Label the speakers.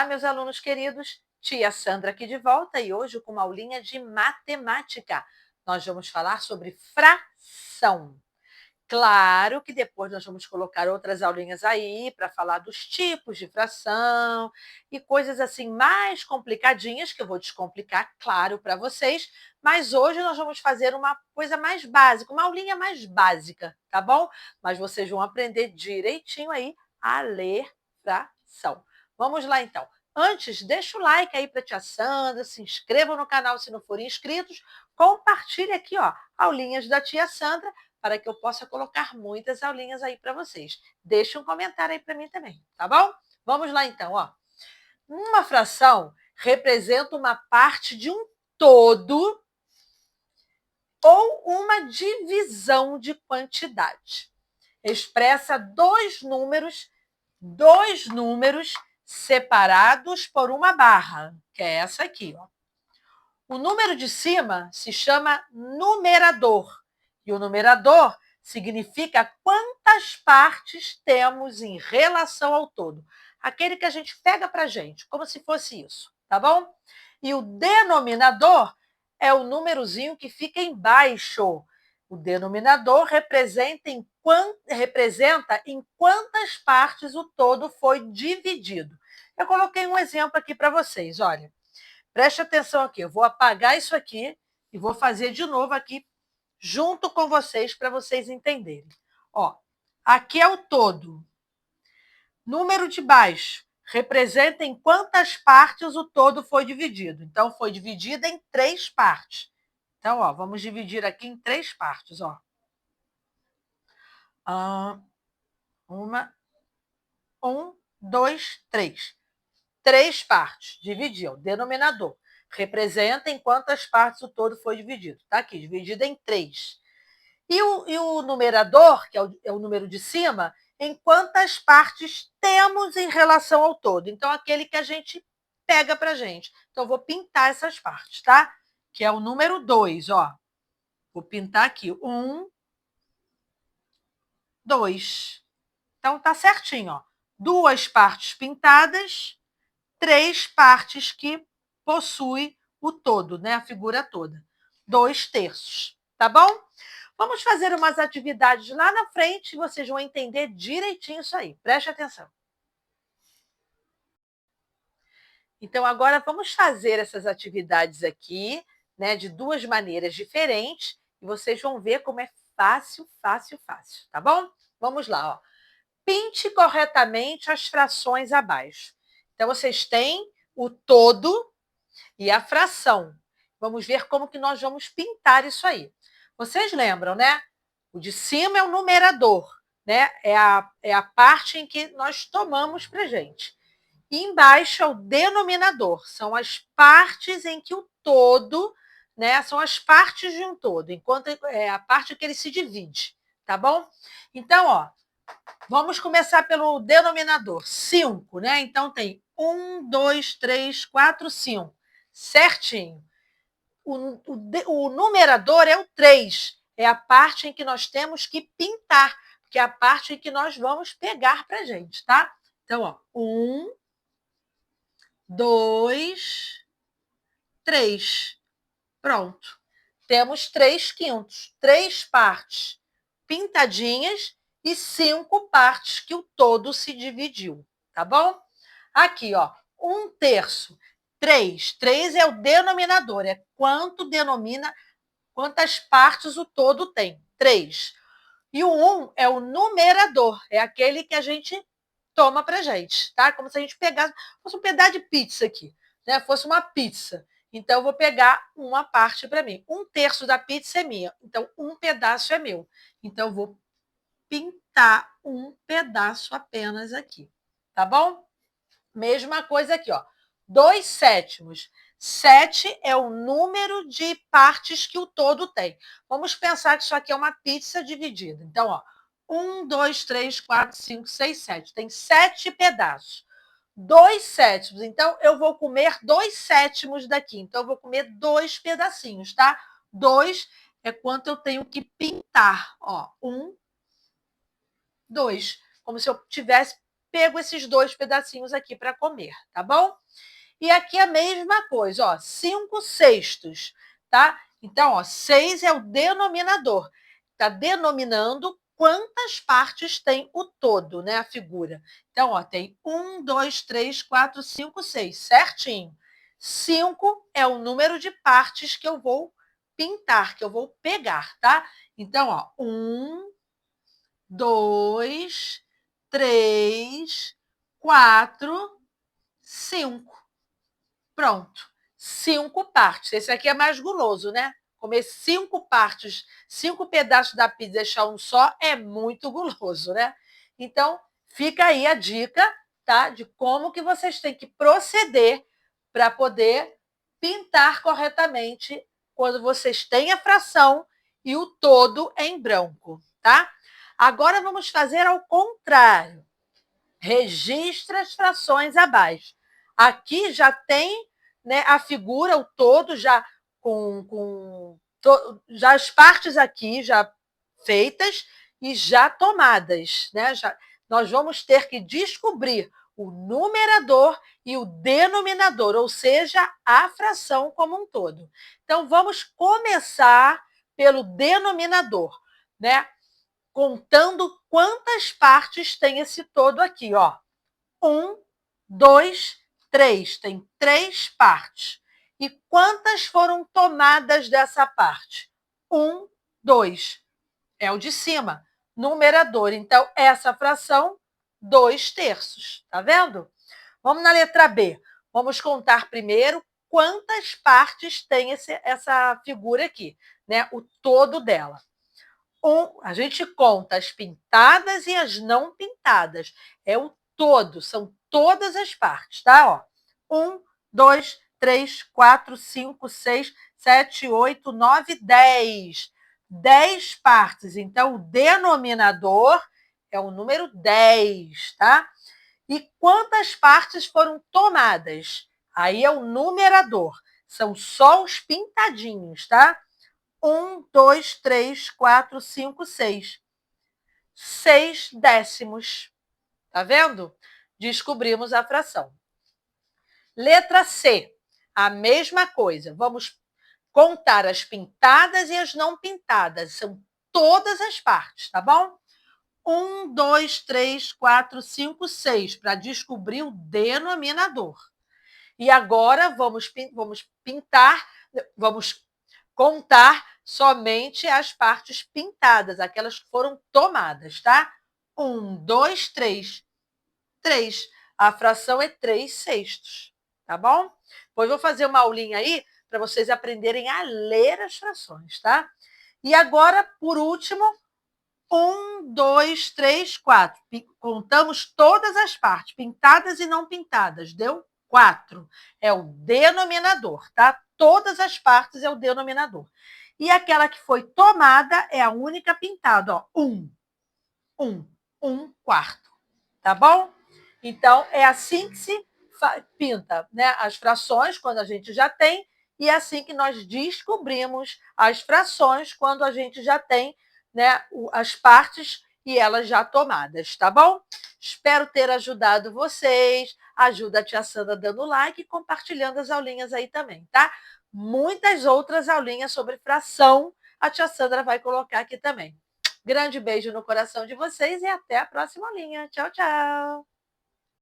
Speaker 1: Olá, meus alunos queridos, tia Sandra aqui de volta e hoje com uma aulinha de matemática. Nós vamos falar sobre fração. Claro que depois nós vamos colocar outras aulinhas aí para falar dos tipos de fração e coisas assim mais complicadinhas que eu vou descomplicar, claro, para vocês, mas hoje nós vamos fazer uma coisa mais básica, uma aulinha mais básica, tá bom? Mas vocês vão aprender direitinho aí a ler fração. Vamos lá, então. Antes, deixa o like aí para a tia Sandra, se inscrevam no canal se não forem inscritos, compartilhe aqui, ó, aulinhas da tia Sandra, para que eu possa colocar muitas aulinhas aí para vocês. Deixa um comentário aí para mim também, tá bom? Vamos lá, então, ó. Uma fração representa uma parte de um todo ou uma divisão de quantidade. Expressa dois números separados por uma barra, que é essa aqui, ó. O número de cima se chama numerador, e o numerador significa quantas partes temos em relação ao todo. Aquele que a gente pega para a gente, como se fosse isso, tá bom? E o denominador é o númerozinho que fica embaixo. O denominador representa em quantas partes o todo foi dividido. Eu coloquei um exemplo aqui para vocês, olha. Preste atenção aqui, eu vou apagar isso aqui e vou fazer de novo aqui junto com vocês para vocês entenderem. Ó, aqui é o todo. Número de baixo representa em quantas partes o todo foi dividido. Então, foi dividido em 3 partes. Então, ó, vamos dividir aqui em 3 partes, ó. Um, dois, três. 3 partes. Dividiu. Denominador. Representa em quantas partes o todo foi dividido. Está aqui, dividido em 3. E o numerador, que é o número de cima, em quantas partes temos em relação ao todo. Então, aquele que a gente pega para a gente. Então, eu vou pintar essas partes, tá? Que é o número 2, ó. Vou pintar aqui. 1, 2. Então, tá certinho, ó. 2 partes pintadas, 3 partes que possui o todo, né? A figura toda. 2/3, tá bom? Vamos fazer umas atividades lá na frente e vocês vão entender direitinho isso aí. Preste atenção. Então, agora vamos fazer essas atividades aqui, né? De 2 maneiras diferentes e vocês vão ver como é fácil, fácil, fácil, tá bom? Vamos lá, ó. Pinte corretamente as frações abaixo. Então, vocês têm o todo e a fração. Vamos ver como que nós vamos pintar isso aí. Vocês lembram, né? O de cima é o numerador, né? É a parte em que nós tomamos para a gente. E embaixo é o denominador. São as partes em que o todo, né? São as partes de um todo, enquanto é a parte que ele se divide, tá bom? Então, ó, vamos começar pelo denominador, 5, né? Então, tem 1, 2, 3, 4, 5. Certinho. O numerador é o 3. É a parte em que nós temos que pintar, que é a parte em que nós vamos pegar para a gente, tá? Então, ó, 1, 2, 3. Pronto. Temos 3/5, 3 partes pintadinhas e 5 partes que o todo se dividiu, tá bom? Aqui, ó, 1/3, 3. 3 é o denominador, é quantas partes o todo tem, 3. E o 1 é o numerador, é aquele que a gente toma pra gente, tá? Como se a gente pegasse, fosse um pedaço de pizza aqui, né? Fosse uma pizza. Então, eu vou pegar uma parte para mim. 1/3 da pizza é minha, então um pedaço é meu. Então, eu vou pintar um pedaço apenas aqui, tá bom? Mesma coisa aqui, ó. 2/7. 7 é o número de partes que o todo tem. Vamos pensar que isso aqui é uma pizza dividida. Então, ó, 1, 2, 3, 4, 5, 6, 7. Tem 7 pedaços. 2/7. Então, eu vou comer 2/7 daqui. Então, eu vou comer 2 pedacinhos, tá? 2 é quanto eu tenho que pintar. Ó, 1, 2. Como se eu tivesse pego esses 2 pedacinhos aqui para comer, tá bom? E aqui a mesma coisa, ó, 5/6, tá? Então, ó, 6 é o denominador. Está denominando quantas partes tem o todo, né, a figura. Então, ó, tem 1, 2, 3, 4, 5, 6, certinho. 5 é o número de partes que eu vou pintar, que eu vou pegar, tá? Então, ó, 1, 2, 3, 4, 5. Pronto. 5 partes. Esse aqui é mais guloso, né? Comer 5 partes, 5 pedaços da pizza e deixar um só é muito guloso, né? Então, fica aí a dica, tá? De como que vocês têm que proceder para poder pintar corretamente quando vocês têm a fração e o todo em branco, tá? Agora vamos fazer ao contrário. Registra as frações abaixo. Aqui já tem, né, a figura, o todo, já já as partes aqui já feitas e já tomadas. Né? Nós vamos ter que descobrir o numerador e o denominador, ou seja, a fração como um todo. Então, vamos começar pelo denominador, né? Contando quantas partes tem esse todo aqui, ó. 1, 2, 3. Tem 3 partes. E quantas foram tomadas dessa parte? 1, 2. É o de cima. Numerador. Então, essa fração, 2/3. Tá vendo? Vamos na letra B. Vamos contar primeiro quantas partes tem essa figura aqui, né? O todo dela. A gente conta as pintadas e as não pintadas. É o todo, são todas as partes, tá? Ó, 1, 2, 3, 4, 5, 6, 7, 8, 9, 10. 10 partes. Então, o denominador é o número 10, tá? E quantas partes foram tomadas? Aí é o numerador. São só os pintadinhos, tá? 1, 2, 3, 4, 5, 6. 6/10. Tá vendo? Descobrimos a fração. Letra C. A mesma coisa. Vamos contar as pintadas e as não pintadas. São todas as partes, tá bom? 1, 2, 3, 4, 5, 6. Para descobrir o denominador. E agora vamos pintar, vamos contar somente as partes pintadas, aquelas que foram tomadas, tá? 1, 2, 3. 3. A fração é 3/6, tá bom? Depois vou fazer uma aulinha aí para vocês aprenderem a ler as frações, tá? E agora, por último, 1, 2, 3, 4. Contamos todas as partes, pintadas e não pintadas. Deu 4. É o denominador, tá? Todas as partes é o denominador. E aquela que foi tomada é a única pintada, ó. 1. 1/4. Tá bom? Então, é assim que se pinta, né? As frações, quando a gente já tem, e é assim que nós descobrimos as frações, quando a gente já tem, né, as partes e elas já tomadas, tá bom? Espero ter ajudado vocês. Ajuda a tia Sandra dando like e compartilhando as aulinhas aí também, tá? Muitas outras aulinhas sobre fração a tia Sandra vai colocar aqui também. Grande beijo no coração de vocês e até a próxima aulinha. Tchau, tchau!